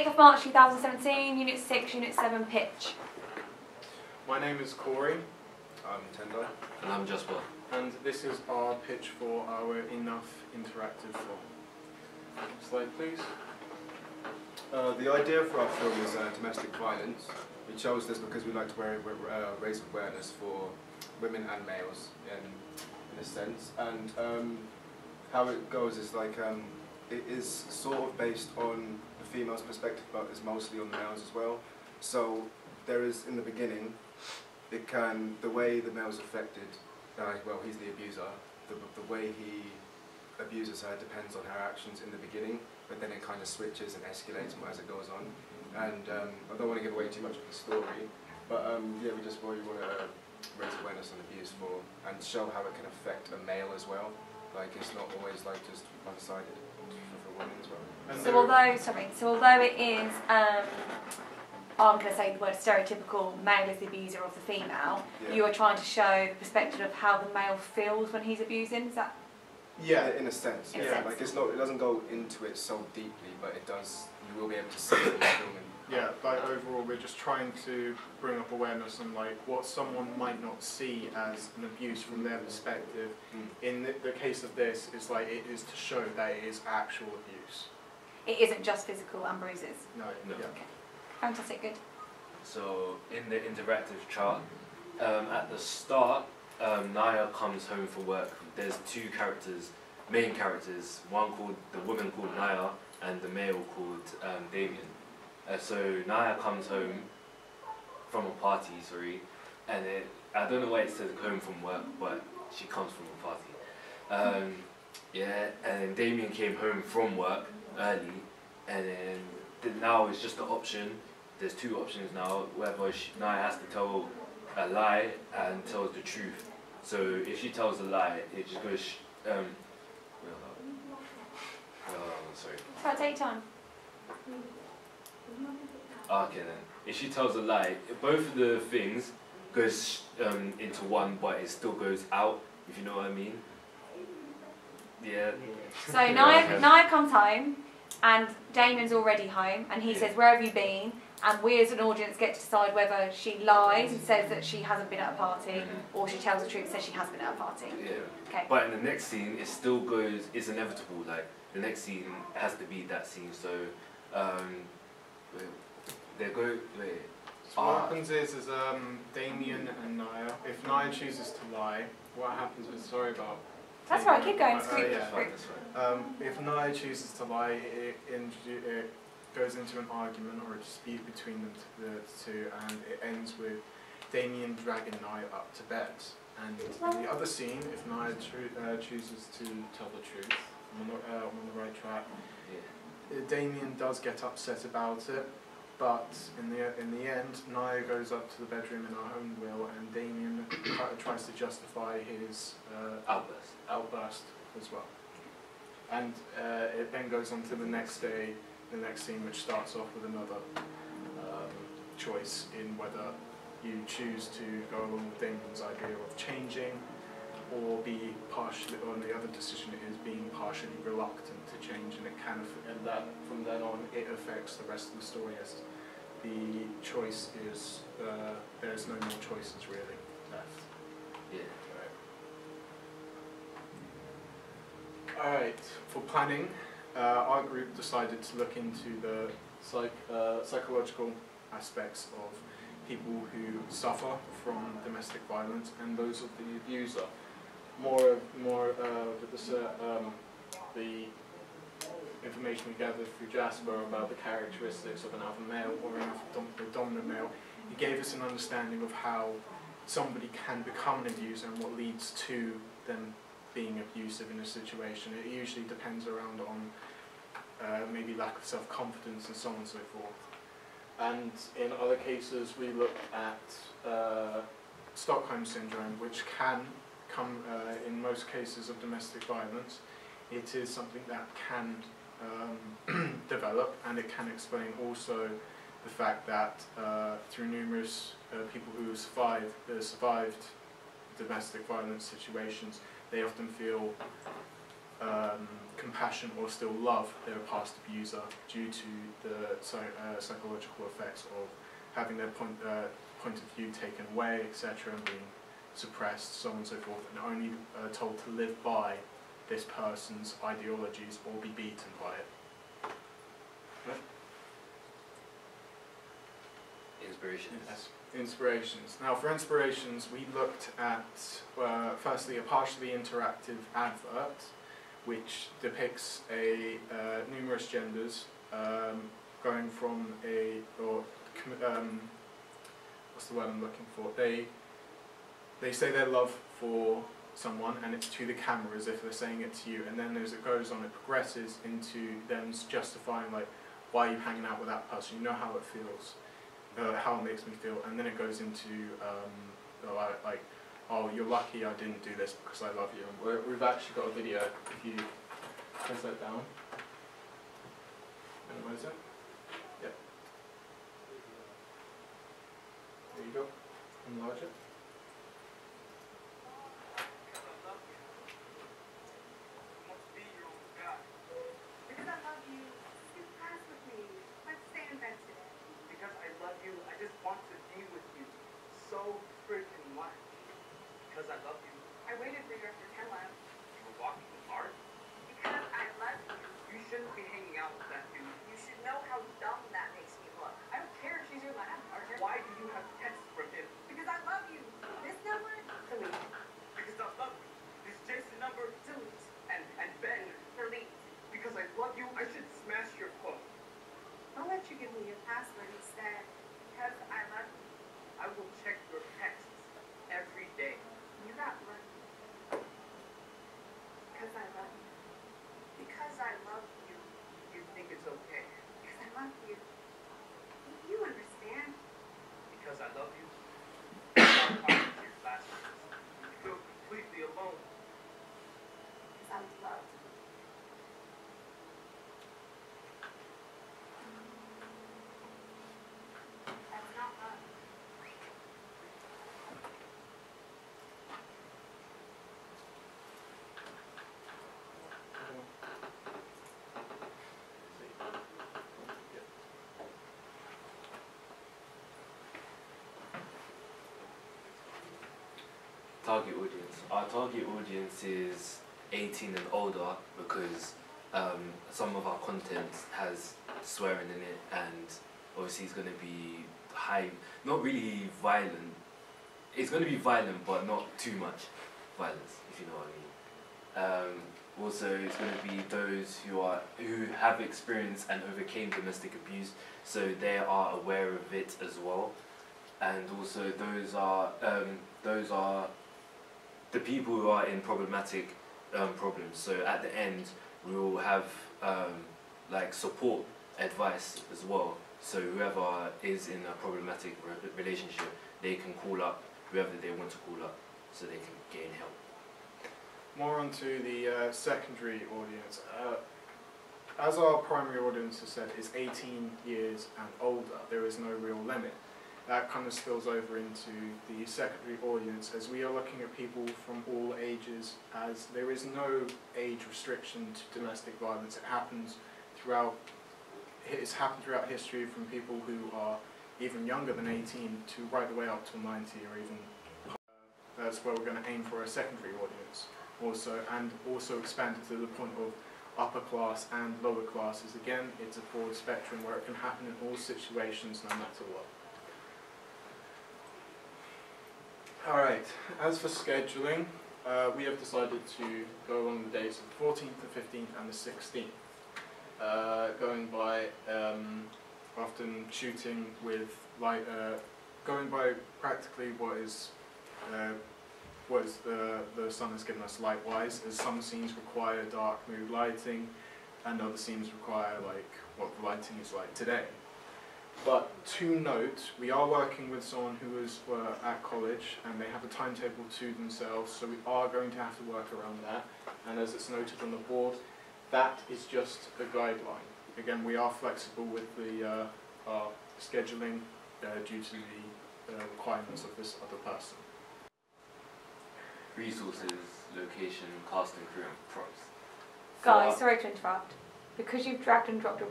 8th of March 2017, Unit 6, Unit 7, pitch. My name is Corey. I'm Tendai. And I'm Jasper. And this is our pitch for our Enough interactive film. Slide, please. The idea for our film is domestic violence. We chose this because we like to raise awareness for women and males in a sense. And how it goes is like it is sort of based on the female's perspective, but it's mostly on the males as well. So there is, in the beginning, the way the male's affected, well, he's the abuser, the way he abuses her depends on her actions in the beginning, but then it kind of switches and escalates more as it goes on. And I don't want to give away too much of the story, but yeah, we just really want to raise awareness on abuse and show how it can affect a male as well. Like, it's not always like just one-sided for women as well. So although it is, I'm going to say the word stereotypical, male is the abuser of the female, yeah. You are trying to show the perspective of how the male feels when he's abusing, is that? Yeah, in a sense. In a yeah, sense. like it doesn't go into it so deeply, but it does. You will be able to see it in the film. Yeah, like overall, we're just trying to bring up awareness on like what someone might not see as an abuse from their perspective. In the case of this, it's like it is to show that it is actual abuse. It isn't just physical and bruises. No. No. Yeah. Okay. Fantastic, good. So in the interactive chart, at the start, Naya comes home from work. There's two characters, main characters, the woman called Naya and the male called Damien. So Naya comes home from a party, and I don't know why it says home from work, but she comes from a party. Yeah, and then Damien came home from work early, and then now it's just the option. There's two options now, whether Naya has to tell a lie and tells the truth. So if she tells a lie, it just goes, sorry. So take time. Okay then. If she tells a lie, both of the things goes into one, but it still goes out, if you know what I mean. Yeah. So Naya comes home, and Damien's already home, and he says, "Where have you been?" And we as an audience get to decide whether she lies and says that she hasn't been at a party, or she tells the truth and says she has been at a party. Yeah. Okay. But in the next scene, it still goes, it's inevitable, like, the next scene has to be that scene, so, So what happens is Damien and Naya, if Naya chooses to lie, what happens is, sorry about... That's right, keep going. Yeah. If Naya chooses to lie, it goes into an argument or a dispute between the two, and it ends with Damien dragging Naya up to bed. And in the other scene, if Naya chooses to tell the truth, I'm on the right track, Damien does get upset about it, but in the end, Naya goes up to the bedroom in her own will, and Damien tries to justify his outburst as well. And it then goes on to the next day, the next scene, which starts off with another choice in whether you choose to go along with Damien's idea of changing, or be partially, or the other decision is being partially reluctant to change, and it can, and that from then on it affects the rest of the story, as the choice is there's no more choices really left. Yeah. Alright, for planning, our group decided to look into the psychological aspects of people who suffer from domestic violence and those of the abuser. More with the information we gathered through Jasper about the characteristics of an alpha male or a dominant male, it gave us an understanding of how somebody can become an abuser and what leads to them being abusive in a situation. It usually depends around on maybe lack of self-confidence and so on and so forth. And in other cases we looked at Stockholm Syndrome, which can come in most cases of domestic violence. It is something that can develop, and it can explain also the fact that through numerous people who have survived domestic violence situations, they often feel compassion or still love their past abuser due to the psychological effects of having their point of view taken away, etc., and being suppressed, so on and so forth, and only told to live by this person's ideologies or be beaten by it. Inspirations. Yes. Inspirations. Now, for inspirations, we looked at firstly a partially interactive advert, which depicts numerous genders going from what's the word I'm looking for? They say their love for someone, and it's to the camera as if they're saying it to you, and then as it goes on, it progresses into them justifying, like, why are you hanging out with that person? You know how it feels. How it makes me feel, and then it goes into like, oh, you're lucky I didn't do this because I love you. And we've actually got a video. If you press that down, minimize it. Yep. There you go. Enlarge it. Because I love you, sit class with me. Let's stay in bed today. Because I love you, I just want to be with you so freaking much. Because I love you. I waited for you after 10 laps. You were walking hard. Because I love you. You shouldn't be hanging out with that dude. You should know how dumb that makes me look. I don't care if she's your lab partner. Why do you have texts from him? Because I love you. This number, delete. Because I love you. This Jason number, delete. And Ben, delete. Because I love you, I should smash your phone. I'll let you give me your password instead, because I love you. I will check your texts every day. You got lucky. Because I love you. Because I love you. You think it's okay? Because I love you. You understand? Because I love you. I'm talking to your classmates. You feel completely alone. Because I'm loved. That's not love. Target audience. Our target audience is 18 and older because some of our content has swearing in it, and obviously it's going to be not really violent. It's going to be violent, but not too much violence, if you know what I mean. Also, it's going to be those who have experienced and overcame domestic abuse, so they are aware of it as well. And also, those are the people who are in problematic problems. So at the end, we will have like support advice as well. So whoever is in a problematic relationship, they can call up whoever they want to call up, so they can gain help. More onto the secondary audience. As our primary audience has said, is 18 years and older. There is no real limit. That kind of spills over into the secondary audience, as we are looking at people from all ages, as there is no age restriction to domestic violence. It happens throughout. It's happened throughout history, from people who are even younger than 18 to right the way up to 90 or even. That's where we're going to aim for a secondary audience also, and also expand it to the point of upper class and lower classes. Again, it's a broad spectrum where it can happen in all situations, no matter what. Alright, as for scheduling, we have decided to go on the days of the 14th, the 15th and the 16th. Going by often shooting with light, going by practically what the sun has given us light-wise, as some scenes require dark mood lighting and other scenes require like what the lighting is like today. But to note, we are working with someone who is at college and they have a timetable to themselves, so we are going to have to work around that. And as it's noted on the board, that is just a guideline. Again, we are flexible with the scheduling due to the requirements of this other person. Resources, location, cast and crew, and props. Guys, sorry to interrupt. Because you've dragged and dropped your